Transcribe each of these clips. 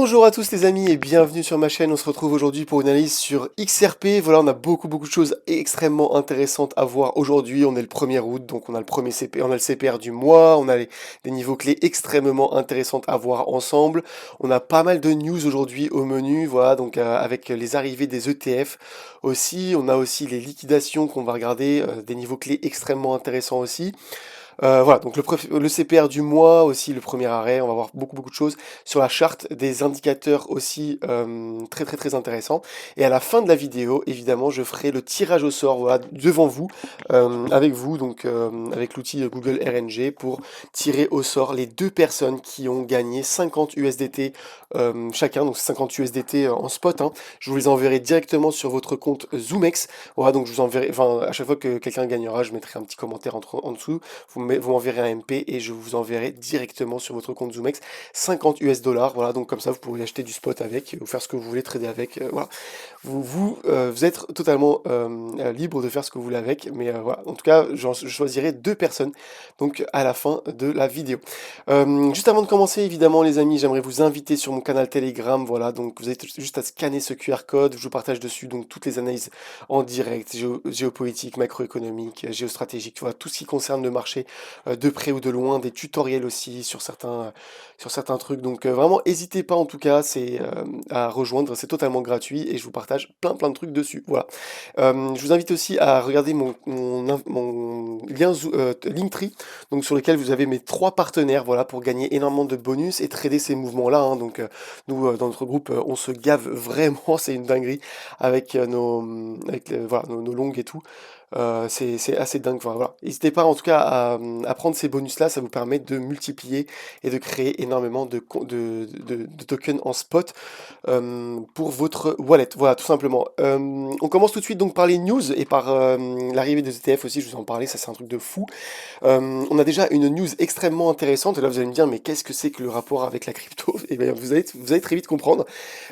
Bonjour à tous les amis et bienvenue sur ma chaîne. On se retrouve aujourd'hui pour une analyse sur XRP. Voilà, on a beaucoup de choses extrêmement intéressantes à voir aujourd'hui. On est le 1er août, donc on a le premier CP, on a le CPR du mois, on a des niveaux clés extrêmement intéressantes à voir ensemble. On a pas mal de news aujourd'hui au menu, voilà, donc avec les arrivées des ETF aussi. On a aussi les liquidations qu'on va regarder, des niveaux clés extrêmement intéressants aussi. Voilà, donc le CPR du mois aussi, le premier arrêt, on va voir beaucoup de choses sur la charte, des indicateurs aussi très intéressants. Et à la fin de la vidéo, évidemment, je ferai le tirage au sort, voilà, devant vous, avec vous, donc avec l'outil Google RNG pour tirer au sort les deux personnes qui ont gagné 50 USDT chacun, donc 50 USDT en spot, hein. Je vous les enverrai directement sur votre compte ZoomEx. Voilà, donc je vous enverrai, enfin, à chaque fois que quelqu'un gagnera, je mettrai un petit commentaire en dessous. Vous m'enverrez un MP et je vous enverrai directement sur votre compte ZoomEx 50 US dollars. Voilà, donc comme ça, vous pourrez acheter du spot avec, ou faire ce que vous voulez, trader avec. Voilà, vous êtes totalement libre de faire ce que vous voulez avec. Mais voilà, en tout cas, je choisirai deux personnes donc à la fin de la vidéo. Juste avant de commencer, évidemment, les amis, j'aimerais vous inviter sur mon canal Telegram. Voilà, donc vous avez juste à scanner ce QR code. Je vous partage dessus donc toutes les analyses en direct, géopolitique, macroéconomique, géostratégique, voilà, tout ce qui concerne le marché de près ou de loin, des tutoriels aussi sur certains trucs. Donc vraiment, n'hésitez pas en tout cas, c'est à rejoindre, c'est totalement gratuit et je vous partage plein de trucs dessus. Voilà. Je vous invite aussi à regarder mon lien Linktree, donc sur lequel vous avez mes 3 partenaires, voilà, pour gagner énormément de bonus et trader ces mouvements-là, hein. Donc nous, dans notre groupe, on se gave vraiment, c'est une dinguerie avec voilà, nos longues et tout. C'est assez dingue. Enfin, voilà. N'hésitez pas en tout cas à prendre ces bonus-là, ça vous permet de multiplier et de créer énormément de tokens en spot pour votre wallet. Voilà, tout simplement. On commence tout de suite donc par les news et par l'arrivée des ETF aussi, je vous en parlais, ça c'est un truc de fou. On a déjà une news extrêmement intéressante, et là vous allez me dire, mais qu'est-ce que c'est que le rapport avec la crypto? Et bien vous allez très vite comprendre.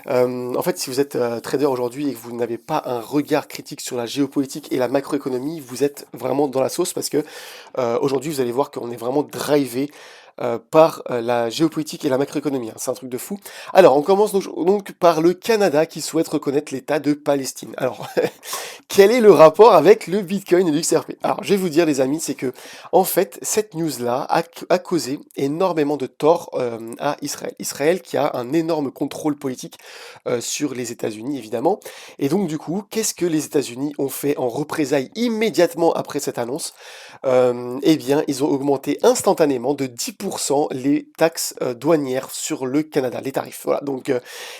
En fait, si vous êtes trader aujourd'hui et que vous n'avez pas un regard critique sur la géopolitique et la macroéconomie, vous êtes vraiment dans la sauce parce que aujourd'hui, vous allez voir qu'on est vraiment drivé par la géopolitique et la macroéconomie, hein. C'est un truc de fou. Alors, on commence donc par le Canada qui souhaite reconnaître l'État de Palestine. Alors, quel est le rapport avec le Bitcoin et l'XRP? Alors, je vais vous dire, les amis, c'est que, en fait, cette news-là a causé énormément de tort à Israël. Israël qui a un énorme contrôle politique sur les États-Unis, évidemment. Et donc, du coup, qu'est-ce que les États-Unis ont fait en représailles immédiatement après cette annonce? Eh bien, ils ont augmenté instantanément de 10% les taxes douanières sur le Canada, les tarifs. Voilà, donc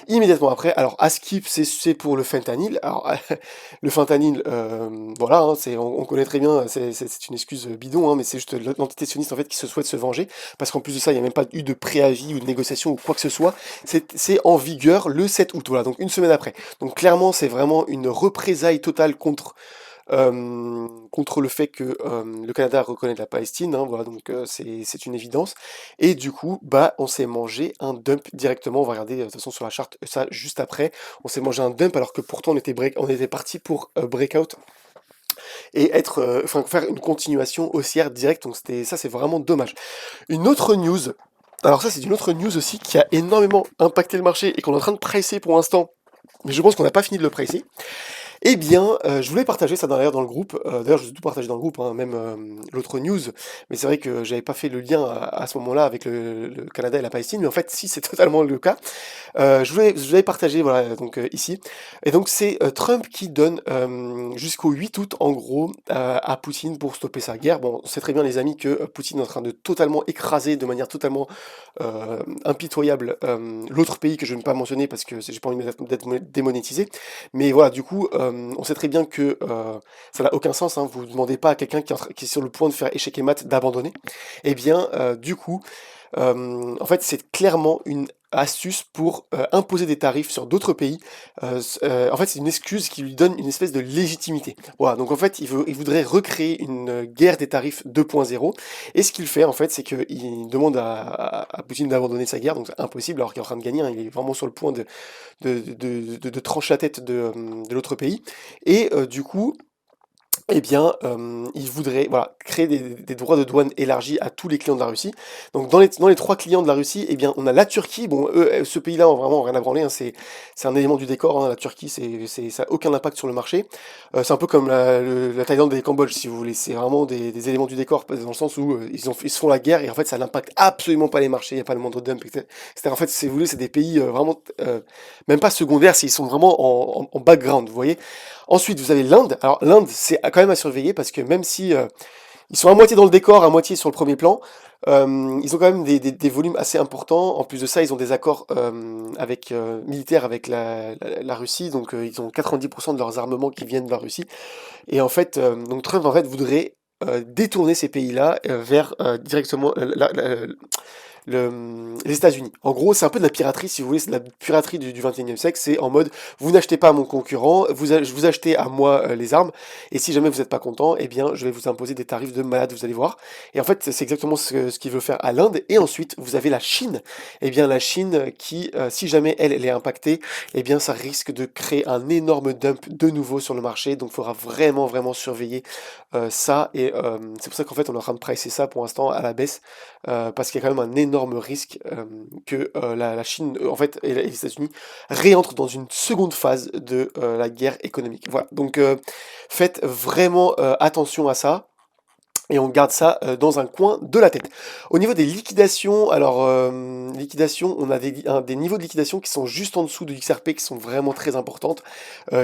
immédiatement après, alors Askip, c'est pour le fentanyl. Alors, le fentanyl, voilà, hein, on connaît très bien, c'est une excuse bidon, hein, mais c'est juste l'entité sioniste en fait qui se souhaite se venger, parce qu'en plus de ça, il n'y a même pas eu de préavis ou de négociation ou quoi que ce soit. C'est en vigueur le 7 août, voilà, donc une semaine après. Donc clairement, c'est vraiment une représailles totale contre le fait que le Canada reconnaît la Palestine, hein, voilà, donc c'est une évidence. Et du coup, bah, on s'est mangé un dump directement. On va regarder de toute façon sur la charte ça juste après. On s'est mangé un dump alors que pourtant on était parti pour breakout et enfin faire une continuation haussière directe. Donc ça, c'est vraiment dommage. Une autre news. Alors ça, c'est une autre news aussi qui a énormément impacté le marché et qu'on est en train de pricer pour l'instant. Mais je pense qu'on n'a pas fini de le pricer. Eh bien, je voulais partager ça d'ailleurs dans le groupe. D'ailleurs, je vais tout partager dans le groupe, hein, même l'autre news. Mais c'est vrai que j'avais pas fait le lien à ce moment-là avec le Canada et la Palestine. Mais en fait, si, c'est totalement le cas. Je voulais partager, voilà, donc ici. Et donc, c'est Trump qui donne jusqu'au 8 août, en gros, à Poutine pour stopper sa guerre. Bon, on sait très bien, les amis, que Poutine est en train de totalement écraser de manière totalement impitoyable l'autre pays que je ne vais pas mentionner parce que j'ai pas envie d'être démonétisé. Mais voilà, du coup, on sait très bien que ça n'a aucun sens, hein. Vous ne demandez pas à quelqu'un qui est sur le point de faire échec et mat d'abandonner. Eh bien, du coup, en fait, c'est clairement une astuce pour imposer des tarifs sur d'autres pays. En fait, c'est une excuse qui lui donne une espèce de légitimité. Voilà, donc en fait, il voudrait recréer une guerre des tarifs 2.0. Et ce qu'il fait, en fait, c'est qu'il demande à Poutine d'abandonner sa guerre, donc c'est impossible alors qu'il est en train de gagner, hein. Il est vraiment sur le point de trancher la tête de l'autre pays. Et du coup, eh bien, ils voudraient, voilà, créer des droits de douane élargis à tous les clients de la Russie. Donc dans les 3 clients de la Russie, eh bien, on a la Turquie. Bon, eux, ce pays-là, ont vraiment rien à branler, hein, c'est un élément du décor, hein, la Turquie, ça a aucun impact sur le marché. C'est un peu comme la Thaïlande et le Cambodge, si vous voulez. C'est vraiment des éléments du décor, dans le sens où ils se font la guerre et en fait, ça n'impacte absolument pas les marchés, il n'y a pas le moindre dump, etc. En fait, si vous voulez, c'est des pays vraiment, même pas secondaires, ils sont vraiment en background, vous voyez. Ensuite, vous avez l'Inde. Alors l'Inde, c'est quand même à surveiller parce que même si ils sont à moitié dans le décor, à moitié sur le premier plan, ils ont quand même des volumes assez importants. En plus de ça, ils ont des accords militaires avec la Russie, donc ils ont 90% de leurs armements qui viennent de la Russie. Et en fait, donc Trump en fait voudrait détourner ces pays-là vers directement les États-Unis. En gros, c'est un peu de la piraterie, si vous voulez, c'est de la piraterie du 21e siècle. C'est en mode, vous n'achetez pas à mon concurrent, vous achetez à moi les armes, et si jamais vous n'êtes pas content, eh bien, je vais vous imposer des tarifs de malade, vous allez voir. Et en fait, c'est exactement ce qu'il veut faire à l'Inde. Et ensuite, vous avez la Chine. Eh bien, la Chine qui, si jamais elle est impactée, eh bien, ça risque de créer un énorme dump de nouveau sur le marché. Donc, il faudra vraiment, vraiment surveiller ça. Et c'est pour ça qu'en fait, on est en train de pricer ça pour l'instant à la baisse parce qu'il y a quand même un énorme risque que la Chine, en fait, et les États-Unis réentrent dans une seconde phase de la guerre économique. Voilà, donc faites vraiment attention à ça. Et on garde ça dans un coin de la tête. Au niveau des liquidations, alors liquidation, on a des niveaux de liquidation qui sont juste en dessous de XRP, qui sont vraiment très importantes,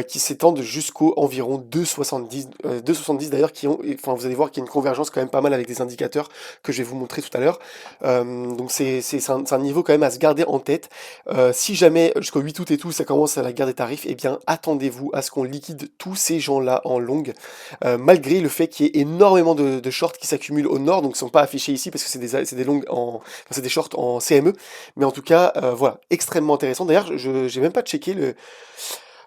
qui s'étendent jusqu'au environ 2,70, 2,70 d'ailleurs, enfin vous allez voir qu'il y a une convergence quand même pas mal avec des indicateurs que je vais vous montrer tout à l'heure. Donc c'est un niveau quand même à se garder en tête. Si jamais jusqu'au 8 août et tout, ça commence à la guerre des tarifs, eh bien attendez-vous à ce qu'on liquide tous ces gens-là en longue, malgré le fait qu'il y ait énormément de shorts qui s'accumulent au nord, donc ils sont pas affichés ici parce que c'est des longues enfin, c'est des shorts en CME, mais en tout cas, voilà, extrêmement intéressant. D'ailleurs, je j'ai même pas checké le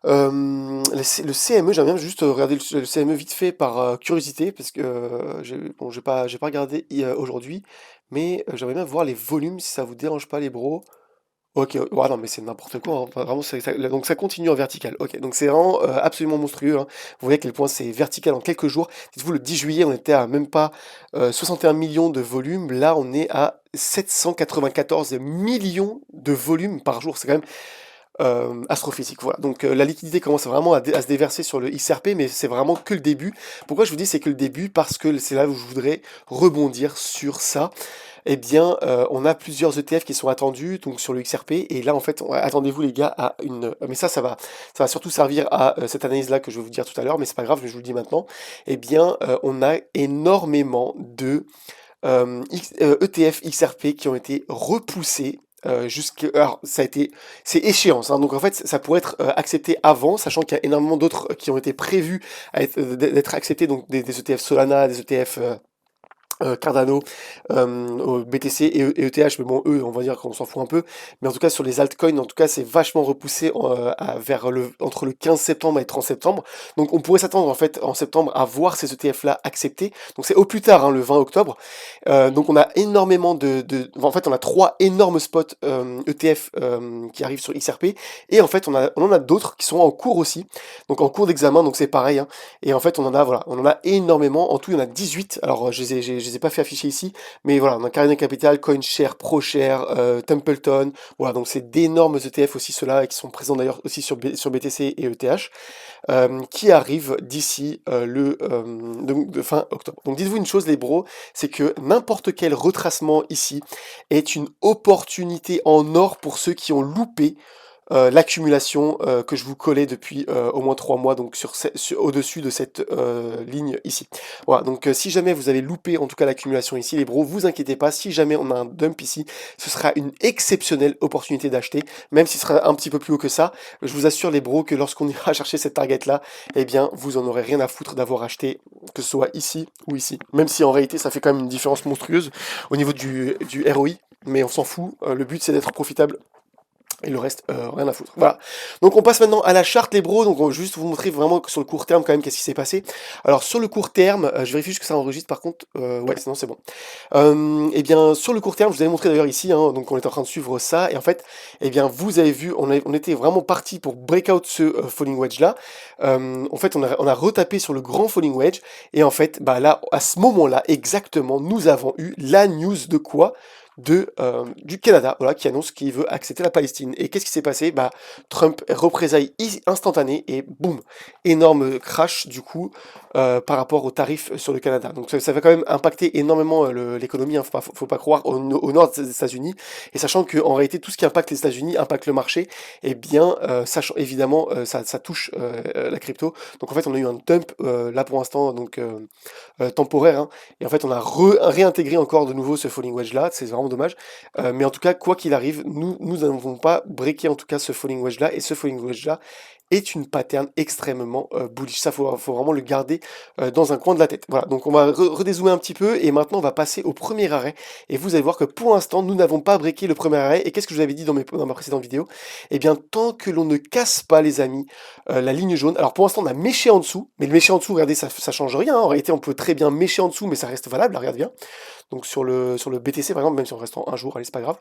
CME, j'aimerais bien juste regarder le CME vite fait par curiosité, parce que bon, j'ai pas regardé aujourd'hui, mais j'aimerais bien voir les volumes si ça vous dérange pas, les bros. Ok, ouais, non, mais c'est n'importe quoi, hein. Enfin, vraiment, donc ça continue en vertical. Ok, donc c'est vraiment absolument monstrueux, hein. Vous voyez à quel point c'est vertical en quelques jours. Dites-vous, le 10 juillet, on était à même pas 61 millions de volume. Là, on est à 794 millions de volume par jour. C'est quand même astrophysique. Voilà. Donc la liquidité commence vraiment à se déverser sur le XRP, mais c'est vraiment que le début. Pourquoi je vous dis c'est que le début? Parce que c'est là où je voudrais rebondir sur ça. Eh bien, on a plusieurs ETF qui sont attendus donc sur le XRP, et là en fait, attendez-vous les gars à une. Mais ça va surtout servir à cette analyse-là que je vais vous dire tout à l'heure, mais c'est pas grave, je vous le dis maintenant. Eh bien, on a énormément de ETF XRP qui ont été repoussés alors c'est échéance, hein, donc en fait ça pourrait être accepté avant, sachant qu'il y a énormément d'autres qui ont été prévus d'être acceptés, donc des ETF Solana, des ETF Cardano, au BTC et ETH, mais bon, eux, on va dire qu'on s'en fout un peu. Mais en tout cas, sur les altcoins, en tout cas, c'est vachement repoussé vers entre le 15 septembre et le 30 septembre. Donc, on pourrait s'attendre, en fait, en septembre, à voir ces ETF-là acceptés. Donc, c'est au plus tard, hein, le 20 octobre. Donc, on a énormément en fait, on a 3 énormes spots ETF qui arrivent sur XRP. Et en fait, on en a d'autres qui sont en cours aussi. Donc, en cours d'examen, donc c'est pareil, hein. Et en fait, voilà, on en a énormément. En tout, il y en a 18. Alors, je les ai pas fait afficher ici, mais voilà, on a Carina Capital, CoinShare, ProShare, Templeton. Voilà, donc c'est d'énormes ETF aussi, ceux-là, qui sont présents d'ailleurs aussi sur BTC et ETH, qui arrivent d'ici de fin octobre. Donc, dites-vous une chose, les bros, c'est que n'importe quel retracement ici est une opportunité en or pour ceux qui ont loupé l'accumulation que je vous collais depuis au moins 3 mois, donc au-dessus de cette ligne ici. Voilà, donc si jamais vous avez loupé en tout cas l'accumulation ici, les bros, vous inquiétez pas, si jamais on a un dump ici, ce sera une exceptionnelle opportunité d'acheter, même si ce sera un petit peu plus haut que ça. Je vous assure les bros que lorsqu'on ira chercher cette target là, eh bien vous en aurez rien à foutre d'avoir acheté, que ce soit ici ou ici. Même si en réalité ça fait quand même une différence monstrueuse au niveau du ROI, mais on s'en fout, le but c'est d'être profitable Et le reste, rien à foutre. Voilà. Donc on passe maintenant à la charte, les bros. Donc on va juste vous montrer vraiment que sur le court terme quand même qu'est-ce qui s'est passé. Alors sur le court terme, je vérifie juste que ça enregistre par contre. Ouais, sinon c'est bon. Eh bien sur le court terme, je vous avais montré d'ailleurs ici, hein, donc on est en train de suivre ça. Et en fait, eh bien vous avez vu, on était vraiment parti pour break out ce falling wedge là. En fait, on a retapé sur le grand falling wedge. Et en fait, bah là, à ce moment-là, exactement, nous avons eu la news de quoi? Du Canada, voilà, qui annonce qu'il veut accepter la Palestine. Et qu'est-ce qui s'est passé? Bah, Trump représailles instantanée et boum, énorme crash du coup par rapport aux tarifs sur le Canada. Donc ça va quand même impacter énormément l'économie, hein, faut pas croire au nord des États-Unis. Et sachant qu'en réalité tout ce qui impacte les États-Unis impacte le marché, et bien sachant évidemment ça touche la crypto. Donc en fait on a eu un dump là pour l'instant donc temporaire, hein. Et en fait on a réintégré encore de nouveau ce falling wedge là. C'est vraiment dommage. Mais en tout cas, quoi qu'il arrive, nous n'avons pas breaké en tout cas ce falling wedge là. Et ce falling wedge là est une pattern extrêmement bullish. Ça, faut vraiment le garder dans un coin de la tête. Voilà, donc on va redézoomer un petit peu. Et maintenant, on va passer au premier arrêt. Et vous allez voir que pour l'instant, nous n'avons pas breaké le premier arrêt. Et qu'est-ce que je vous avais dit dans ma précédente vidéo? Eh bien, tant que l'on ne casse pas, les amis, la ligne jaune. Alors pour l'instant, on a méché en dessous. Mais le méché en dessous, regardez, ça change rien, hein. En réalité, on peut très bien mécher en dessous, mais ça reste valable. Là, regardez bien. Donc sur le BTC par exemple, même si on reste en un jour, allez c'est pas grave,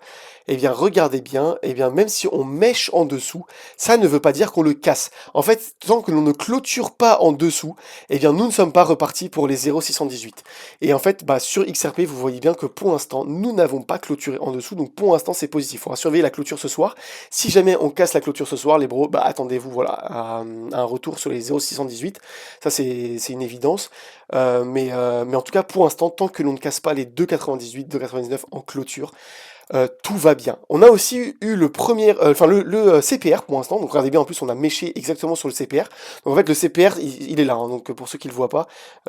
eh bien regardez bien, eh bien même si on mèche en dessous, ça ne veut pas dire qu'on le casse. En fait, tant que l'on ne clôture pas en dessous, eh bien nous ne sommes pas repartis pour les 0,618. Et en fait, bah, sur XRP, vous voyez bien que pour l'instant, nous n'avons pas clôturé en dessous, donc pour l'instant c'est positif. Il faudra surveiller la clôture ce soir. Si jamais on casse la clôture ce soir, les bros, bah attendez-vous voilà, à un retour sur les 0,618. Ça c'est une évidence. Mais en tout cas, pour l'instant, tant que l'on ne casse pas les 2,98, 2,99 en clôture, tout va bien. On a aussi eu le premier, enfin le CPR pour l'instant. Donc regardez bien, en plus on a méché exactement sur le CPR. Donc en fait le CPR il est là. Hein, donc pour ceux qui le voient pas,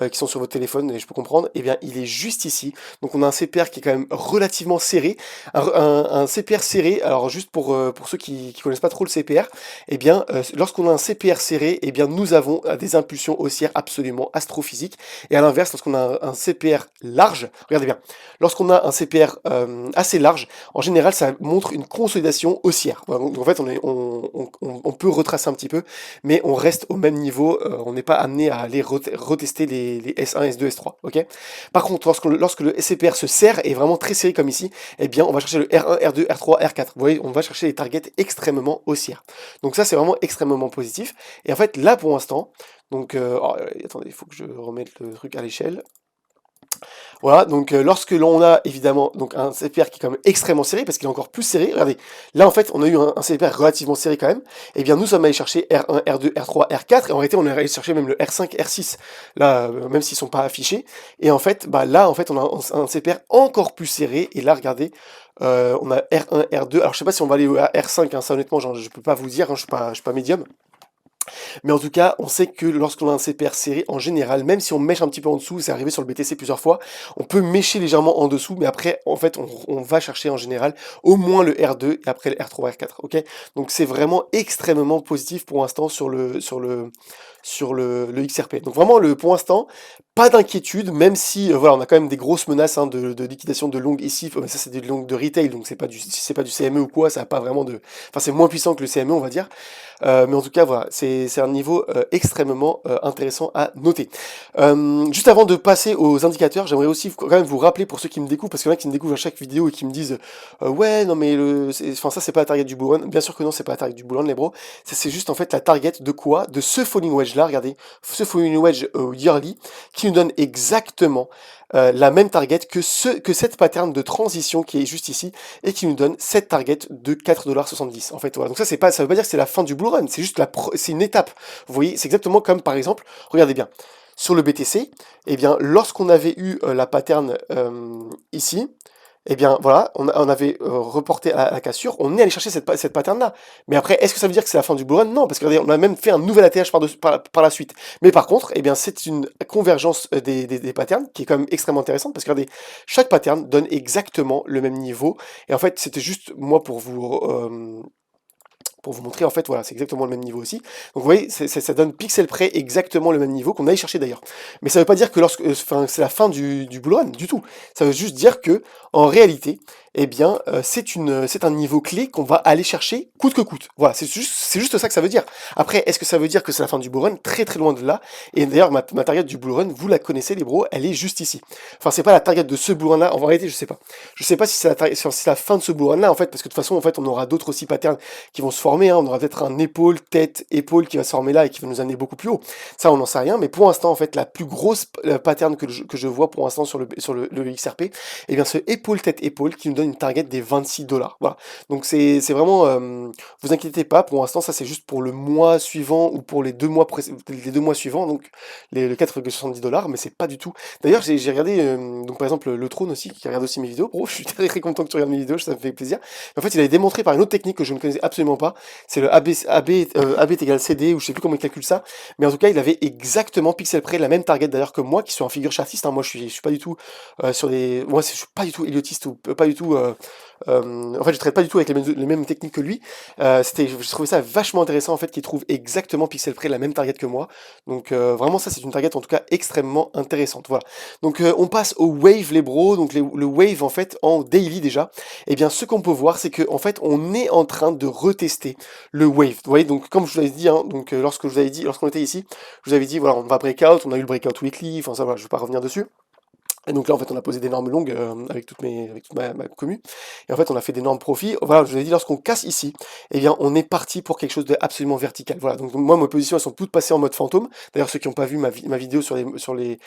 qui sont sur votre téléphone, et je peux comprendre, eh bien il est juste ici. Donc on a un CPR qui est quand même relativement serré, un CPR serré. Alors juste pour ceux qui connaissent pas trop le CPR, eh bien lorsqu'on a un CPR serré, eh bien nous avons des impulsions haussières absolument astrophysiques. Et à l'inverse, lorsqu'on a un CPR large, regardez bien, lorsqu'on a un CPR assez large, en général, ça montre une consolidation haussière. Voilà, donc en fait, on peut retracer un petit peu, mais on reste au même niveau. On n'est pas amené à aller retester les S1, S2, S3. Ok. Par contre, lorsque le CPR se serre, et vraiment très serré comme ici, eh bien, on va chercher le R1, R2, R3, R4. Vous voyez, on va chercher les targets extrêmement haussières. Donc ça, c'est vraiment extrêmement positif. Et en fait, là, pour l'instant, donc, attendez, il faut que je remette le truc à l'échelle. Voilà, donc lorsque l'on a évidemment donc un CPR qui est quand même extrêmement serré, parce qu'il est encore plus serré, regardez, là en fait on a eu un CPR relativement serré quand même, et bien nous sommes allés chercher R1, R2, R3, R4, et en réalité on est allé chercher même le R5, R6, là, même s'ils sont pas affichés, et en fait, bah là en fait on a un CPR encore plus serré, et là regardez, on a R1, R2, alors je sais pas si on va aller au R5, hein, ça honnêtement je peux pas vous dire, hein, je suis pas médium, mais en tout cas, on sait que lorsqu'on a un CPR serré, en général, même si on mèche un petit peu en dessous, c'est arrivé sur le BTC plusieurs fois, on peut mécher légèrement en dessous, mais après, en fait, on va chercher en général au moins le R2 et après le R3, R4, ok? Donc c'est vraiment extrêmement positif pour l'instant sur le XRP. Donc vraiment, pour l'instant, pas d'inquiétude, même si voilà, on a quand même des grosses menaces hein, de liquidation de longues ici. Mais ça, c'est des longues de retail, donc c'est pas du CME ou quoi, ça a pas vraiment de. Enfin, c'est moins puissant que le CME, on va dire. Mais en tout cas, voilà, c'est un niveau extrêmement intéressant à noter. Juste avant de passer aux indicateurs, j'aimerais aussi quand même vous rappeler pour ceux qui me découvrent, parce qu'il y en a qui me découvrent à chaque vidéo et qui me disent ouais, non mais enfin ça c'est pas la target du bull run. Bien sûr que non, c'est pas la target du bull run, les bros. Ça c'est juste en fait la target de quoi? De ce falling wedge là, regardez, ce falling wedge yearly qui nous donne exactement la même target que cette pattern de transition qui est juste ici et qui nous donne cette target de 4,70$. En fait, voilà. Donc ça veut pas dire que c'est la fin du bull run, c'est juste c'est une étape. Vous voyez, c'est exactement comme par exemple, regardez bien, sur le BTC, eh bien, lorsqu'on avait eu la pattern ici, eh bien voilà, on avait reporté à la cassure, on est allé chercher cette pattern-là. Mais après, est-ce que ça veut dire que c'est la fin du bull run? Non, parce que regardez, on a même fait un nouvel ATH par la suite. Mais par contre, eh bien, c'est une convergence des patterns qui est quand même extrêmement intéressante, parce que regardez, chaque pattern donne exactement le même niveau. Et en fait, c'était juste moi pour vous montrer, en fait, voilà, c'est exactement le même niveau aussi. Donc vous voyez, ça donne pixel près exactement le même niveau qu'on allait chercher d'ailleurs. Mais ça veut pas dire que enfin, c'est la fin du bull run, du tout. Ça veut juste dire que, en réalité, eh bien, c'est un niveau clé qu'on va aller chercher coûte que coûte. Voilà, c'est juste ça que ça veut dire. Après, est-ce que ça veut dire que c'est la fin du bull run? Très très loin de là. Et d'ailleurs, ma target du bull run, vous la connaissez les bros, elle est juste ici. Enfin, c'est pas la target de ce bull run là, en réalité, je sais pas. Je sais pas si c'est la fin de ce bull run là, en fait, parce que de toute façon, en fait, on aura d'autres aussi patterns qui vont se former, hein. On aura peut-être un épaule, tête, épaule qui va se former là et qui va nous amener beaucoup plus haut. Ça, on n'en sait rien, mais pour l'instant, en fait, la plus grosse pattern que je vois pour l'instant sur le XRP, eh bien, ce épaule, tête, épaule qui nous donne une target des 26 $. Voilà. Donc, c'est vraiment, vous inquiétez pas, pour l'instant, ça, c'est juste pour le mois suivant ou pour les 2 mois suivants, donc le 4,70 $, mais c'est pas du tout. D'ailleurs, j'ai regardé, donc par exemple, le Trône aussi, qui regarde aussi mes vidéos. Bro, je suis très très content que tu regardes mes vidéos, ça me fait plaisir. En fait, il avait démontré par une autre technique que je ne connaissais absolument pas. C'est le AB est égal CD, ou je sais plus comment il calcule ça. Mais en tout cas, il avait exactement pixel près la même target d'ailleurs que moi, qui suis un figure chartiste, hein. Moi, je suis pas du tout moi, je suis pas du tout héliotiste ou pas du tout. En fait, je traite pas du tout avec les mêmes techniques que lui. Je trouvais ça vachement intéressant en fait, qu'il trouve exactement pixel près la même target que moi. Donc vraiment, ça, c'est une target en tout cas extrêmement intéressante. Voilà. Donc on passe au wave, les bros. Donc le wave en fait en daily déjà. Eh bien, ce qu'on peut voir, c'est que en fait, on est en train de retester le wave. Vous voyez, donc comme je vous l'avais dit, hein, donc lorsqu'on était ici, je vous avais dit voilà, on va breakout, on a eu le breakout weekly. Enfin ça, voilà, je vais pas revenir dessus. Et donc là, en fait, on a posé d'énormes longues avec toute ma commu. Et en fait, on a fait d'énormes profits. Voilà, je vous ai dit, lorsqu'on casse ici, eh bien, on est parti pour quelque chose d'absolument vertical. Voilà, donc moi, mes positions, elles sont toutes passées en mode fantôme. D'ailleurs, ceux qui n'ont pas vu ma vidéo sur les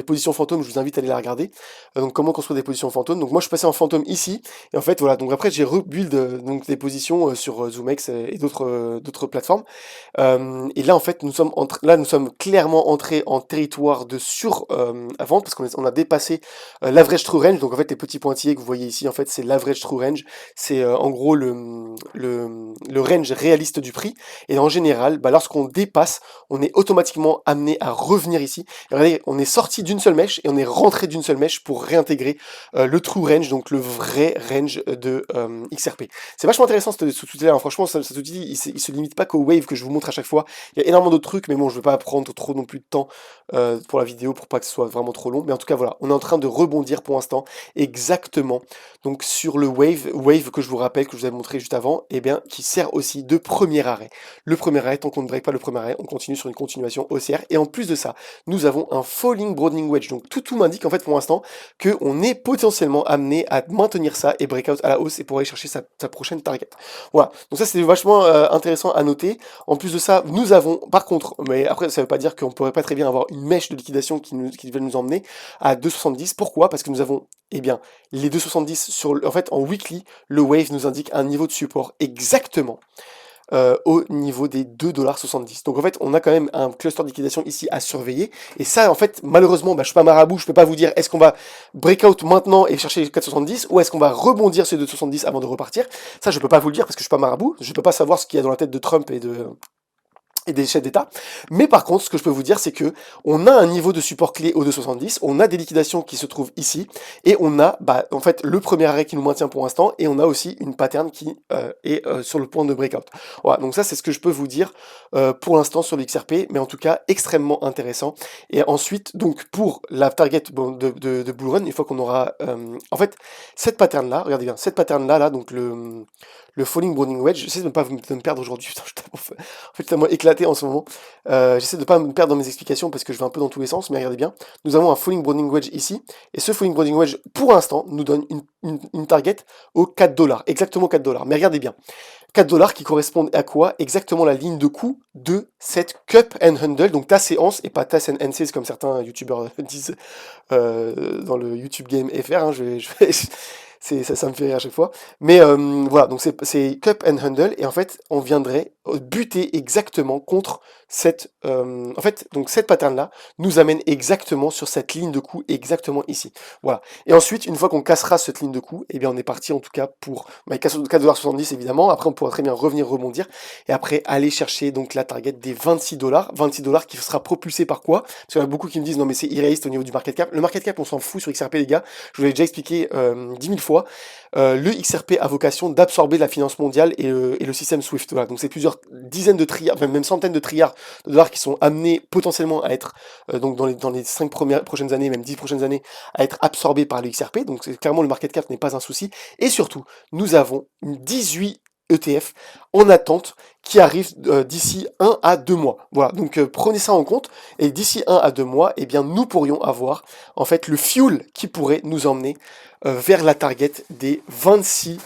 positions fantômes, je vous invite à aller la regarder. Donc, comment construire des positions fantômes. Donc, moi, je suis passé en fantôme ici. Et en fait, voilà, donc après, j'ai rebuild donc des positions sur ZoomX et d'autres plateformes. Et là, en fait, nous sommes clairement entrés en territoire de sur-vente parce on a dépassé l'average true range. Donc, en fait, les petits pointillés que vous voyez ici, en fait, c'est l'average true range. C'est en gros le range réaliste du prix. Et en général, bah, lorsqu'on dépasse, on est automatiquement amené à revenir ici. Et regardez, on est sorti d'une seule mèche et on est rentré d'une seule mèche pour réintégrer le true range, donc le vrai range de XRP. C'est vachement intéressant ce outil-là, hein. Franchement, cet outil, il se limite pas qu'au wave que je vous montre à chaque fois. Il y a énormément d'autres trucs, mais bon, je ne vais pas prendre trop non plus de temps pour la vidéo pour pas que ce soit vraiment trop long. Mais en tout cas, voilà, on est en train de rebondir pour l'instant exactement donc sur le wave que je vous rappelle, que je vous avais montré juste avant, et bien qui sert aussi de premier arrêt. Le premier arrêt, tant qu'on ne break pas le premier arrêt, on continue sur une continuation haussière. Et en plus de ça, nous avons un falling broadening wedge. Donc tout m'indique en fait pour l'instant qu'on est potentiellement amené à maintenir ça et breakout à la hausse et pour aller chercher sa prochaine target. Voilà, donc ça c'était vachement intéressant à noter. En plus de ça, nous avons, par contre, mais après ça veut pas dire qu'on pourrait pas très bien avoir une mèche de liquidation qui va nous emmener à 2,70. Pourquoi? Parce que nous avons, eh bien, les 2,70 en fait, en weekly, le wave nous indique un niveau de support exactement au niveau des 2,70 $. Donc en fait, on a quand même un cluster de liquidation ici à surveiller. Et ça, en fait, malheureusement, bah, je suis pas marabout, je peux pas vous dire est-ce qu'on va breakout maintenant et chercher les 4,70 ou est-ce qu'on va rebondir sur les 2,70 avant de repartir. Ça, je peux pas vous le dire parce que je suis pas marabout. Je peux pas savoir ce qu'il y a dans la tête de Trump et des chefs d'État. Mais par contre, ce que je peux vous dire, c'est que on a un niveau de support clé au 2,70, on a des liquidations qui se trouvent ici, et on a en fait le premier arrêt qui nous maintient pour l'instant, et on a aussi une pattern qui est sur le point de breakout. Voilà, donc ça c'est ce que je peux vous dire pour l'instant sur l'XRP, mais en tout cas extrêmement intéressant. Et ensuite, donc pour la target de Bull Run, une fois qu'on aura... en fait, cette pattern-là, regardez bien, cette pattern-là, donc le falling broadening wedge, j'essaie de ne pas me perdre aujourd'hui, putain, en fait, tellement éclaté en ce moment. J'essaie de ne pas me perdre dans mes explications parce que je vais un peu dans tous les sens, mais regardez bien. Nous avons un falling broadening wedge ici, et ce falling broadening wedge, pour l'instant, nous donne une target aux 4 $, exactement 4 $. Mais regardez bien, 4 $ qui correspondent à quoi? Exactement la ligne de coût de cette cup and handle, donc tasse et anse, et pas tasse and anses comme certains youtubeurs disent dans le YouTube Game FR, hein, ça me fait rire à chaque fois. Mais voilà, donc c'est cup and handle, et en fait, on viendrait buter exactement contre cette... en fait, donc cette pattern-là nous amène exactement sur cette ligne de coup, exactement ici. Voilà. Et ensuite, une fois qu'on cassera cette ligne de coup, eh bien on est parti en tout cas pour 4,70$ évidemment. Après, on pourra très bien revenir rebondir. Et après, aller chercher donc la target des 26$. 26$ qui sera propulsé par quoi? Parce qu'il y en a beaucoup qui me disent, non mais c'est irréaliste au niveau du market cap. Le market cap, on s'en fout sur XRP, les gars. Je vous l'ai déjà expliqué 10 000 fois. Le XRP a vocation d'absorber la finance mondiale et le système SWIFT. Voilà. Donc c'est plusieurs dizaines de trilliards, même centaines de trilliards de dollars qui sont amenés potentiellement à être, donc dans les 5 prochaines années, même 10 prochaines années, à être absorbés par le XRP. Donc clairement, le market cap n'est pas un souci. Et surtout, nous avons 18 ETF en attente qui arrivent d'ici 1 à 2 mois. Voilà, donc prenez ça en compte. Et d'ici 1 à 2 mois, eh bien, nous pourrions avoir en fait le fuel qui pourrait nous emmener vers la target des 26$.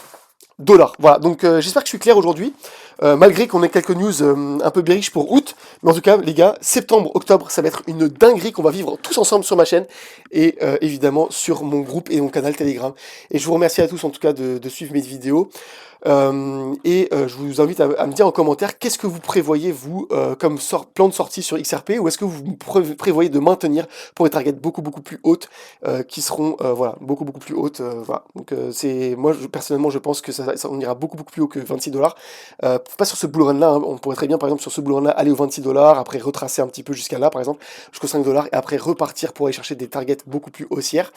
Voilà, donc j'espère que je suis clair aujourd'hui, malgré qu'on ait quelques news un peu bearish pour août, mais en tout cas les gars, septembre, octobre, ça va être une dinguerie qu'on va vivre tous ensemble sur ma chaîne, et évidemment sur mon groupe et mon canal Telegram. Et je vous remercie à tous en tout cas de suivre mes vidéos. Je vous invite à me dire en commentaire qu'est-ce que vous prévoyez vous comme plan de sortie sur XRP, ou est-ce que vous prévoyez de maintenir pour des targets beaucoup plus hautes qui seront voilà beaucoup plus hautes, voilà. Donc c'est moi personnellement je pense que on ira beaucoup plus haut que 26$, pas sur ce bull run là, hein. On pourrait très bien par exemple sur ce bull run là aller aux 26$, après retracer un petit peu jusqu'à là par exemple jusqu'aux 5$, et après repartir pour aller chercher des targets beaucoup plus haussières.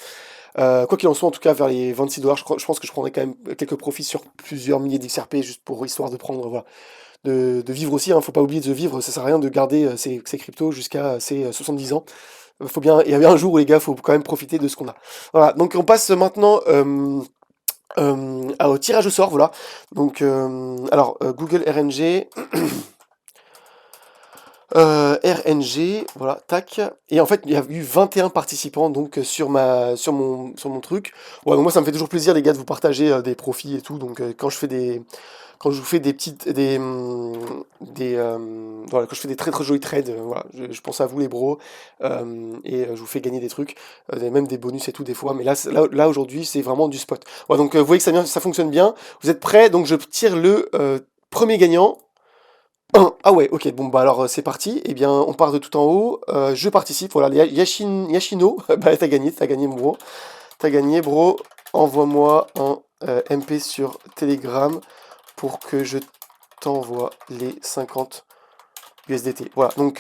Quoi qu'il en soit, en tout cas, vers les 26$, je pense que je prendrai quand même quelques profits sur plusieurs milliers d'XRP, juste pour histoire de prendre, voilà, de vivre aussi, hein, faut pas oublier de vivre, ça sert à rien de garder ces cryptos jusqu'à ces 70 ans. Faut bien, il y avait un jour où les gars, faut quand même profiter de ce qu'on a. Voilà, donc on passe maintenant au tirage au sort, voilà. Donc, alors, Google RNG... RNG, voilà, tac. Et en fait, il y a eu 21 participants donc sur mon truc. Ouais, donc moi ça me fait toujours plaisir les gars de vous partager des profits et tout. Donc quand je vous fais des petites voilà, quand je fais des très jolis trades, voilà, je pense à vous les bros, je vous fais gagner des trucs, même des bonus et tout des fois. Mais là aujourd'hui c'est vraiment du spot. Ouais, donc vous voyez que ça fonctionne bien. Vous êtes prêts? Donc je tire le premier gagnant. Ah ouais, ok, bon bah alors c'est parti, eh bien on part de tout en haut, je participe, voilà, Yashino, bah t'as gagné mon bro, t'as gagné bro, envoie-moi un MP sur Telegram pour que je t'envoie les 50 USDT, voilà, donc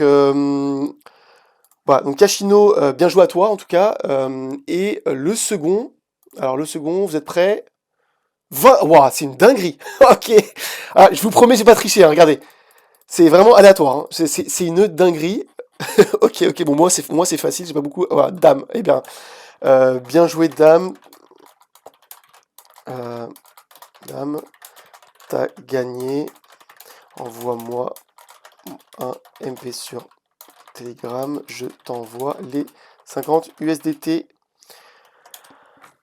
Yashino, bien joué à toi en tout cas, et le second, vous êtes prêts? 20, waouh, c'est une dinguerie, ok, ah, je vous promets j'ai pas triché, hein, regardez. C'est vraiment aléatoire, hein. C'est une dinguerie. Ok, bon, moi c'est facile, j'ai pas beaucoup. Voilà, dame, eh bien, bien joué, dame. Euh, Dame, t'as gagné. Envoie-moi un MP sur Telegram, je t'envoie les 50 USDT.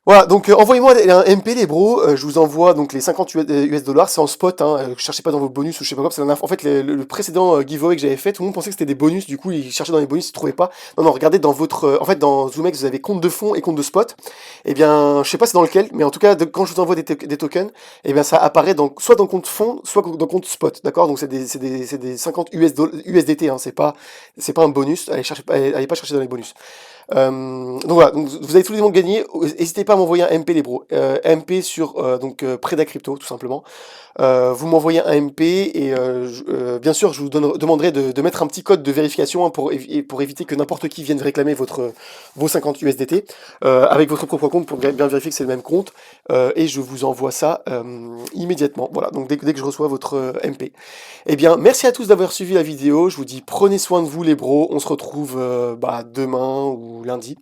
Voilà, donc envoyez-moi un MP les bros, je vous envoie donc les 50 US dollars, c'est en spot, hein, cherchez pas dans vos bonus ou je sais pas quoi, en fait le précédent giveaway que j'avais fait, tout le monde pensait que c'était des bonus, du coup ils cherchaient dans les bonus, ils trouvaient pas. Non, regardez dans votre, en fait dans Zoomex vous avez compte de fonds et compte de spot, et bien je sais pas c'est dans lequel, mais en tout cas quand je vous envoie des tokens, et bien ça apparaît soit dans compte fonds, soit dans compte spot, d'accord, donc c'est des 50 USDT, hein, c'est pas un bonus, allez pas chercher dans les bonus. Donc voilà, donc vous avez tous les monde gagné. N'hésitez pas à m'envoyer un MP les bros. MP sur Preda Crypto tout simplement. Vous m'envoyez un MP et bien sûr je vous demanderai de mettre un petit code de vérification, hein, pour éviter que n'importe qui vienne réclamer vos 50 USDT avec votre propre compte pour bien vérifier que c'est le même compte, et je vous envoie ça immédiatement. Voilà, donc dès que je reçois votre MP. Eh bien, merci à tous d'avoir suivi la vidéo. Je vous dis prenez soin de vous les bros. On se retrouve demain ou lundi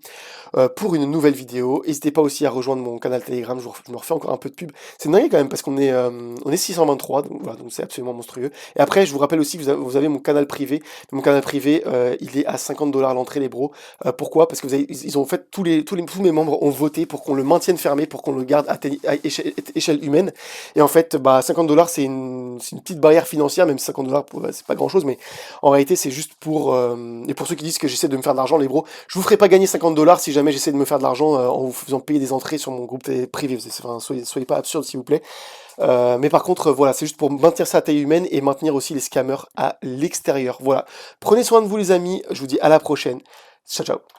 pour une nouvelle vidéo. N'hésitez pas aussi à rejoindre mon canal Telegram. Je me refais encore un peu de pub. C'est dingue quand même parce qu'on est 623, donc voilà, donc c'est absolument monstrueux. Et après, je vous rappelle aussi, vous avez mon canal privé. Mon canal privé, il est à 50$ l'entrée les bros. Pourquoi? Parce que ils ont fait tous mes membres ont voté pour qu'on le maintienne fermé, pour qu'on le garde à échelle humaine. Et en fait, 50$ c'est une petite barrière financière, même si 50$ c'est pas grand chose, mais en réalité c'est juste et pour ceux qui disent que j'essaie de me faire de l'argent les bros, je vous ferai pas pas gagner 50 $ si jamais j'essaie de me faire de l'argent en vous faisant payer des entrées sur mon groupe privé. Enfin, soyez pas absurdes s'il vous plaît. Mais par contre, voilà, c'est juste pour maintenir sa taille humaine et maintenir aussi les scammers à l'extérieur. Voilà. Prenez soin de vous les amis, je vous dis à la prochaine. Ciao ciao.